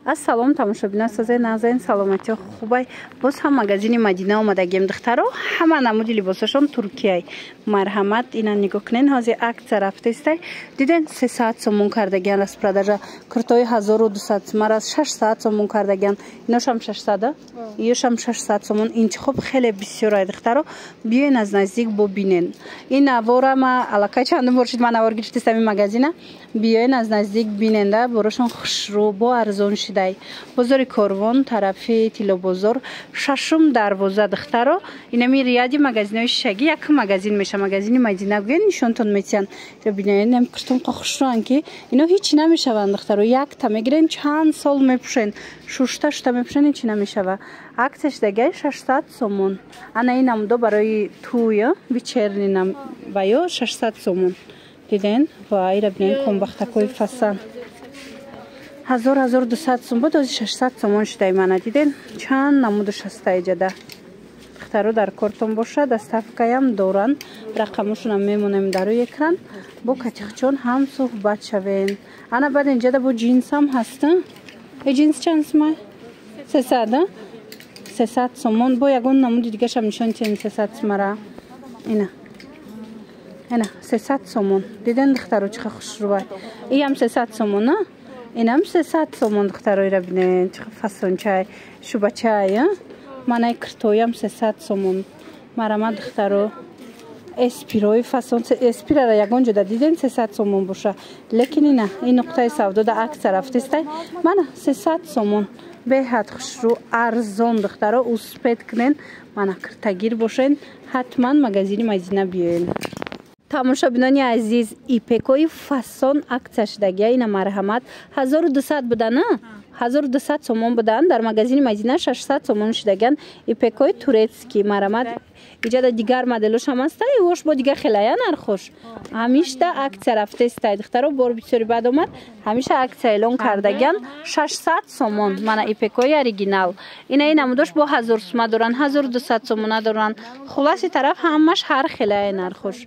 Ассалом тамошобинон сазаи назаин саломати хубай боз ҳам магазини Мадина омадагем духтаро ҳама намуди либосашон туркияй марҳамат ина нигоҳ кунен ҳозир акция рафтаистай диден 300 сомон кардагиан распродажа куртои 1200 мараз 600 сомон кардагиан иношам 600 иёшам 600 сомон интихоб хеле бисёрай духтаро биёен аз наздик бобинен ин аворама аллакай чандум бошид ман авор гирифтистам ин магазина биёен аз наздик биненда борошон хушрӯ бо арзон шидай бозори Корвон тарафи Тилобозор шашум дарвоза духтаро инами рияди магазинои шишагӣ як магазин меша магазини Мадина гӯен нишонтон метиҳанд бинем куртум хушрӯан ки ино ҳич намешаванд духтаро якта мегирен чанд сол мепӯшен шушта мепӯшен ҳич намешава акция шидагиай 600 сомон ана ин намудо барои туй вечерни намбаё 600 сомон диден ва ира бинен комбахтакои фасан 1200 сом буд ози 600 сомон шидай мана диден чанд намудаш ҳастай ҷада духтаро дар кортон боша доставкаям доран рақамошонам мемонем дар рӯи экран бо катиқчон ҳам суҳбат шавен ана баъд инҷада бо ҷинсам ҳаста ҷинс чанд сомай 300 300 сомон бо ягон намуди дигашам нишон тен 300 сомара ина 300 сомон диден духтаро чиқа хушрӯвай иям 300 сомон а инам 300 сомон духтаро ира бинен чиқа фасончай шубачай манай киртоям 300 сомон марама духтаро эспирои фасон эспирара ягон ҷода диден 300 сомон боша лекин ина ин нуқтаи савдо да акция рафтистай мана 300 сомон беҳад хушрӯ арзон духтаро успед кунен мана киртагир бошен ҳатман магазини Мадина биёен тамошобинони азиз ипекои фасон акция шидагия ина марҳамат 1200 будана 1200 сомон будан дар магазини Мадина 600 сомон шидагиан ипекои турецки марҳамат иҷада дигар моделошам аста вош бо дигар хелая нархош ҳамишта акция рафтаистай духтаро бор бисёри баъд омад ҳамиша акция эълон кардагиан 600 сомон мана ипекои оригинал ина ин намудош бо 1000 сома доран 1200 сомона доран хулоси тараф ҳамаш ҳар хелая нархош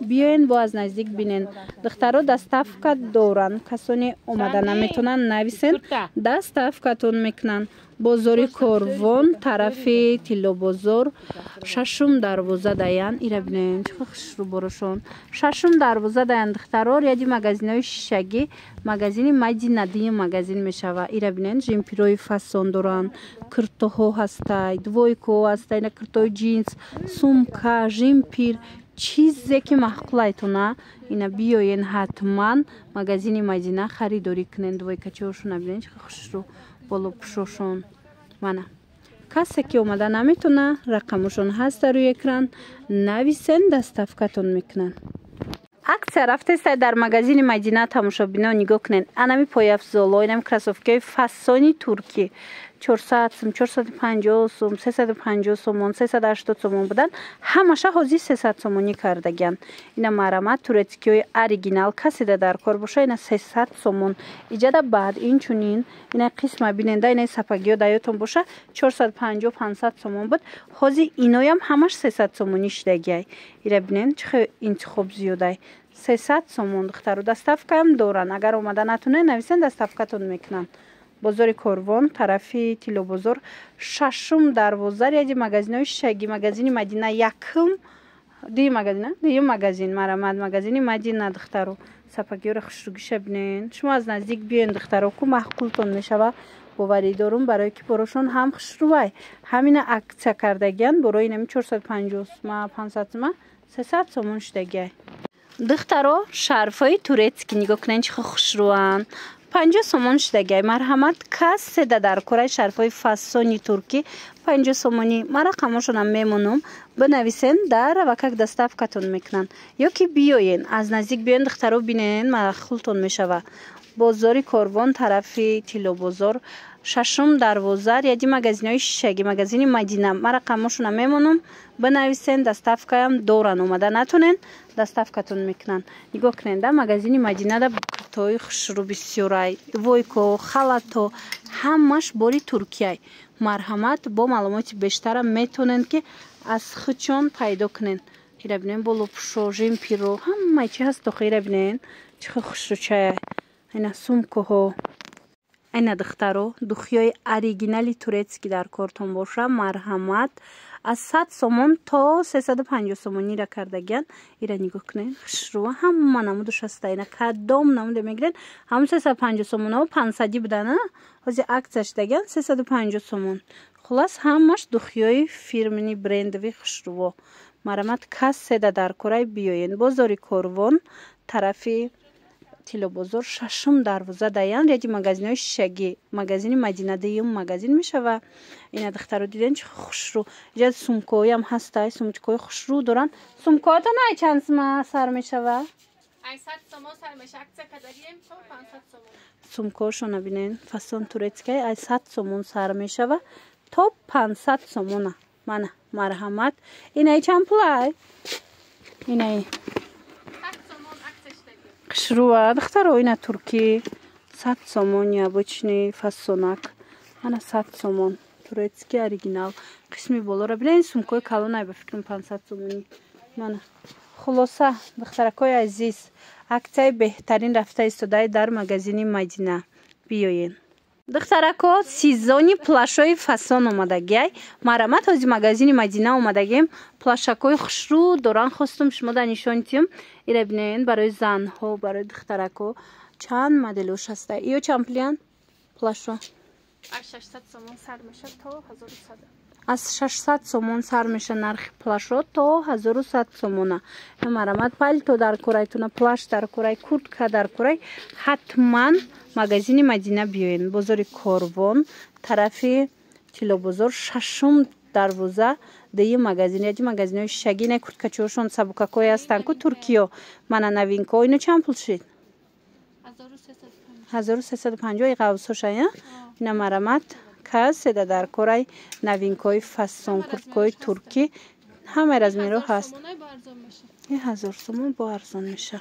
биёен бо аз наздик бинен духтаро доставка доран касоне омада наметонанд нависен доставкатон мекунанд бозори Корвон тарафи Тилобозор шашум дарвоза даян ира бинен чиқа хушрӯ борошон шашум дарвоза даян духтаро ряди магазинои шишагӣ магазини Мадина дим магазин мешава ира бинен жемпирои фасон доранд куртоҳо ҳастай двойко ҳастай ина куртои ҷинс сумка жемпир чизе ки маҳқулайтона ина биёен ҳатман магазини Мадина харидорӣ кунен двойкачиҳошона бинен чиқа хушрӯ болопӯшошон мана касе ки омада наметона рақамошон ҳаст дар рӯи экран нависен доставкатон мекунанд акция рафтаистай дар магазини Мадина тамошобинон нигоҳ кунен анами пояфзоло инами кросовкаи фасони туркӣ 400 сом 450 сом 350 сомон 380 сомон будан ҳамаша ҳозир 300 сомонӣ кардагиан ина марҳамат турецкиёи оригинал касида дар кор боша ина 300 сомон иҷада баъд инчунин ина қисма биненда ина сапагиё даётон боша 450 500 сомон буд ҳозир иноям ҳамаш 300 сомонӣ шидагиай ира бинен чихе интихоб зиёдай 300 сомон духтаро доставкаам доран агар омада натунен нависен доставкатон мекунанд бозори Корвон тарафи Тилобозор шашум дарвоза ряди магазинои шишагӣ магазини Мадина якм дим магазин марҳамат магазини Мадина духтаро сапагиёра хушрӯгиша бинен шумо аз наздик биёен духтаро ку маҳқултон мешава боварӣ дорум барое ки борошон ҳам хушрӯвай ҳамина акция кардагиан борои инами 450 сома 500 сома 300 сомон шидагиай духтаро шарфҳои турецки нигоҳ кунен чихо хушрӯан 50 сомон шидагиай марҳамат каседа дар кораи шарфҳои фасони туркӣ 50 сомонӣ ма рақамошонам мемонам бинависен дар равакак доставкатон мекунанд ё ки биёен аз наздик биёен духтаро бинен маъқултон мешава бозори Корвон тарафи Тилобозор шашум дарвоза ряди магазинои шишагӣ магазини Мадина ма рақамошонам мемонам бинависен доставкаям доран омада натунен доставкатон мекунанд нигоҳ кунен да магазини Мадина да куртои хушрӯ бисёрай двойко халато ҳамаш бори туркияй марҳамат бо маълумоти бештарам метонен ки аз хучон пайдо кунен ира бинен болопӯшо жемпиро ҳамаи чи ҳаст охира бинен чихо хушрӯчая ина сумкаҳо اینا دخترو دخیای اوریجینالی تورецکی در کارتون باشه مرحمت از 100 سومون تا 350 سومونی را کردگن. ایرا نگاه کنین خشرو همه نمودش هسته. اینا کدام نموده میگیرن همون 350 سومون و 500 بدن. حاضی عکسش دگن 350 سومون. خلاص همش دخیای فیرمنی برندوی خشرو مرحمت کس سده در کرای بیاین بازاری کاروان طرفی تیلو بازار ششم دروازه دایان ریجی مغازینای شگی مغازین مدینه دیم مغازین میشه و اینا دخترو دیدن چه خوشرو اینجا سومکوی هم هست سومکوی خوشرو دارن سومکوات نه چند سر میشه و 800 سومون سر میشه عکس کداریم تو 500 سومون سومکوشو نبینین فاسون تورецکی 800 سومون سر میشه و تا 500 سومونه من مرحمت اینا چند پلای اینا خشروه دخترو اینا ترکی 100 سومون یا بچنی فاسونک انا 100 سومون تورецکی اوریجینال قسمی بالا را ببین سومکوی کالونای به فکرم 500 سومونی من خلاصه دخترکای عزیز عکسای بهترین رفته استودای در مغازین مدینه بیاین دخترکا سیزونی پلاشای فاسون اومدگی مرحمت از مغازین مدینه اومدگیم پلاشکای خشرو دوران خواستم شما در نشان تیم ایره ببینین برای زن ها برای دخترکا چند مدلش هسته ایو چند پلیان پلاشو 600 سومون سر میشه تا 1100 از 600 سومون سر میشه نرخ پلاشو تا 1100 سومونه مرحمت پالتو در کرایتونه پلاش در کرای کورتکا در کرای حتما مغازین مدینه بیاین بازار کاروان طرفی تیلو بازار ششم دروازه دی مغازین یا مغازینای شگینه کورتکاچوشون سبوکاکوی هستن کو ترکیه من نوینکو اینو چند پول شید 1350 قوسش اینا مرحمت کس در کرای نوینکوی فاسون کورتکوی ترکی همه از میرو هست 1000 سومون با ارزان میشه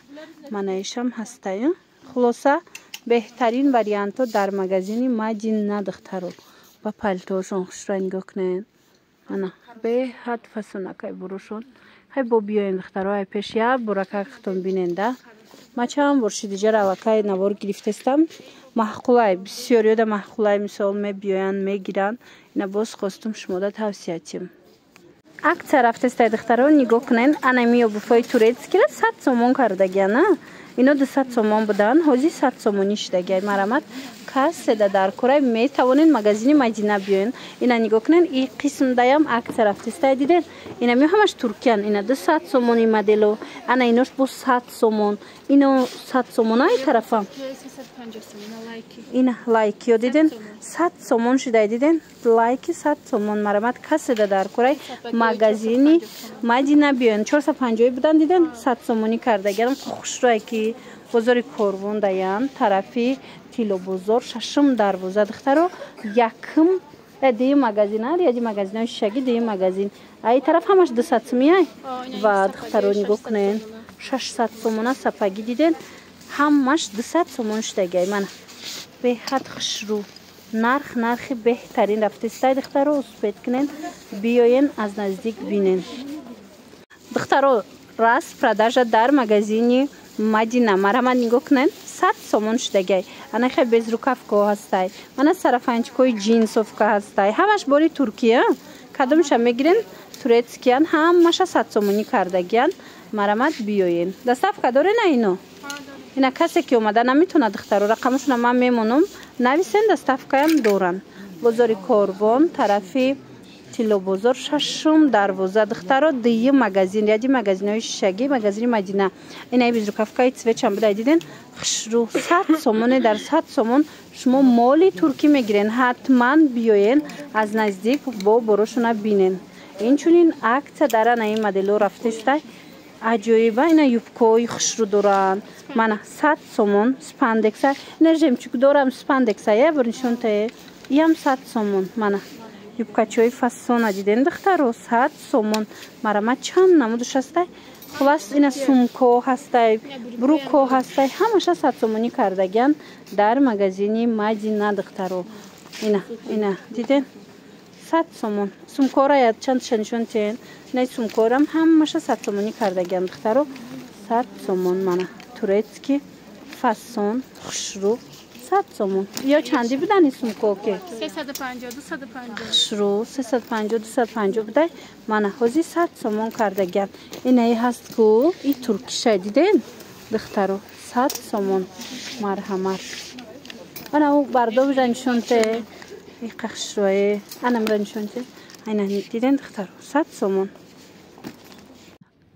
منایشم هسته خلاصه بهترین وریانتو در مغازین مدینه دخترو با پالتوشون خوش رنگ کنین انا به حد فاسونکای بروشون های با بیاین دخترو پیش یا برکه ختم بیننده ما چند برشی دیجا روکای نوار گرفتستم محقولای بسیاری دا محقولای مثال می بیاین میگیرن اینا باز خواستم شما دا توصیه تیم عکس رفتسته دخترو نگاه کنین انمی و بفای تورецکی 100 سومون کردگی نه اینو 200 سومون بودن حاضی 100 سومونیش دگی مرحمت کس در کرای می توانین مغازین مدینه بیاین اینا نگاه کنین این قسم دایم عکس رفتسته دیدین اینا می همش ترکیان اینا 200 سومونی مدلو انا اینوش با 100 سومون اینو 100 سومون های طرفم 350 سومون لایکی اینا لایکی دیدین 100 سومون شده دیدین لایکی 100 سومون مرحمت کس در کرای مغازین مدینه بیاین 450 بودن دیدین 100 سومونی کردگیرم خوش روی که بازار کاروان دایم طرفی تیلو بازار ششم دروازه دخترو یکم دی مغازین ها یا مغازین شگی دی مغازین ای طرف همش 200 سومی و دخترو نگاه کنین 600 سومونه سپاگی دیدین همش 200 سومون شدگی من به حد خشرو نرخ بهترین رفتسته دخترو اسپید کنین بیاین از نزدیک بینین دخترو راست پرداژ در مغازین مدینه مرحمت نگاه کنین 100 سومون شدگی انا خیلی بزروکافکو هستای من سرفنچکوی جینسوفکا هستای همش باری ترکیه کدومش میگیرین تورецکیان همش 100 سومونی کردگیان مرحمت بیاین دستافکا داره نه اینو اینا کسی که اومده نمیتونه دخترو رقمشون من میمونم نویسین دستافکا هم دورن بازار کاروان طرفی تیلو بازار ششم دروازه دخترو دی مغازین یا مغازینای شگی مغازین مدینه اینا بزروکافکای سویچ هم بده دیدین خشرو 100 سومون در 100 سومون شما مالی ترکی میگیرین حتما بیاین از نزدیک با بروشون بینین اینچونین عکس در این مدلو رفتسته عجایبه اینا یوبکوی خشرو دارن من 100 سومون سپاندکس نرجم چیک دارم سپاندکس یا برنشون ته یم 100 سومون من یوبکاچوی فاسون دیدین دخترو 100 سومون مرحمت چند نمودش هسته خلاص اینا سومکو هسته بروکو هسته همش 100 سومونی کردگن در مغازین مدینه دخترو اینا دیدین 100 سومون سومکورا یا چند شنشون تین نه سومکورم همش 100 سومونی کردگن دخترو 100 سومون من تورецکی فاسون خشرو 300 сомон. یا چندی بدن این سمکو که 350 250 شروع 350 250 بده من حوزی 100 سومون کرده گم این ای هست کو این ترکیشه دیدین دخترو 100 سومون مرحمت انا او بردو بجنشون ته این قخشوه انا مرنشون ته این دیدین دخترو 100 سومون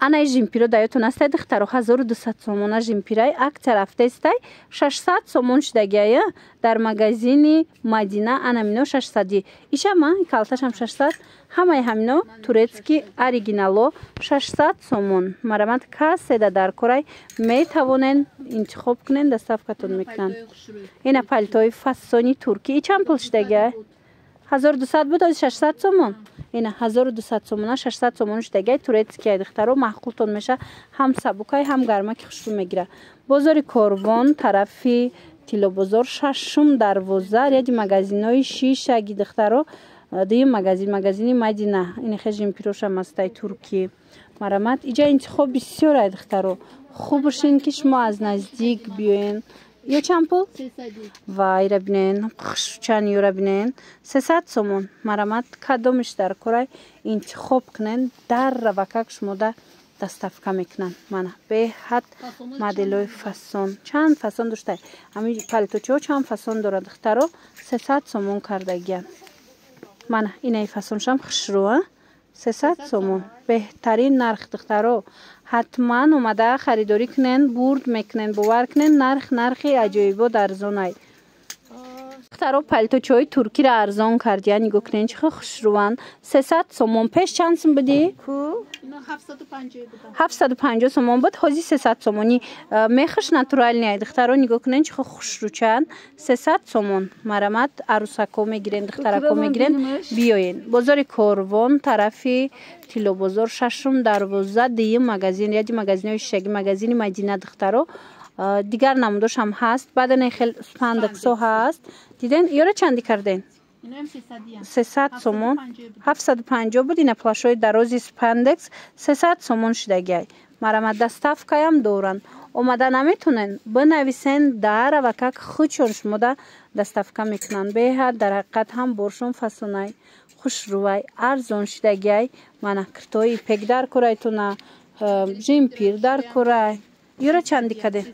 انا جیمپیرو دایتون است دخترو 1200 سومون جیمپیرای اکثر رفته است 600 سومون شدگیه در مغازین مدینه انا مینو 600 ایشا ما کالتاش هم 600 همه همینو تورецکی اوریجینالو 600 سومون مرامت کاسه در کورای می توانن انتخاب کنن دستافکتون میکنن این پالتوی فاسونی ترکی چند پول شدگیه 1200 بود از 600 سومون این 1200 سومون 600 سومون شدگی تورецکی دخترو معقولتون میشه هم سبکای هم گرمک خوشو میگیره بازار کاروان طرفی تیلو بازار ششم دروازه یادی مغازینای شیشه گی دخترو دیگه مغازین مدینه این خیلی پیروش هم است ترکی مرامت اینجا انتخاب بسیار دخترو خوب باشین که شما از نزدیک بیاین یا چند پول؟ 300 وای را بینین چند یورو بینین 300 سومون مرامت کدومش در کورای انتخاب کنن در روکک شما در دستافکا میکنن من به حد مدلوی فاسون چند فاسون داشته همین پالتوچو چند فاسون داره دخترو 300 سومون کرده گیان من این ای فاسونشم خشروه 300 سومون بهترین نرخ دخترو حتما اومده خریداری کنن برد میکنن باور کنن نرخی عجیبو در زونای دخترو پالتوچوی ترکی را ارزان کرد یعنی گکنن چه خشروان 300 سومون پیش چند سوم بدی؟ 750 سومون بود حوزی 300 سومونی میخش ناتورال نیای دخترو نگاه کنن چه خشرو چند 300 سومون مرامت عروسکو میگیرن دخترکو میگیرن بیاین بازار کاروان طرفی تیلو بازار ششم دروازه دیگه مغازین یادی مغازینای شگی مغازین مدینه دخترو دیگر نمودش هم هست بعد خیلی سپندکسو هست دیدن یارو چندی کردین 300 سومون 750 بود این پلاشوی درازی سپندکس 300 سومون شدگی مرامت دستافکای هم دورن اومده نمیتونن بنویسن در وکک خودشون شما در دستافکا میکنن به حد در حقیقت هم برشون فاسونای خوش روی ارزون شدگی من کرتوی پک در کرایتونه جیمپیر در کرای یورو چندی کده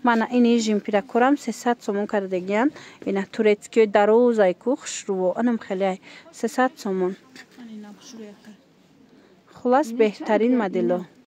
من این جیمپیره کرم 300 سومون کرده گیان این تورецکی دروزای خوش رو انم خیلی 300 سومون خلاص بهترین مدلو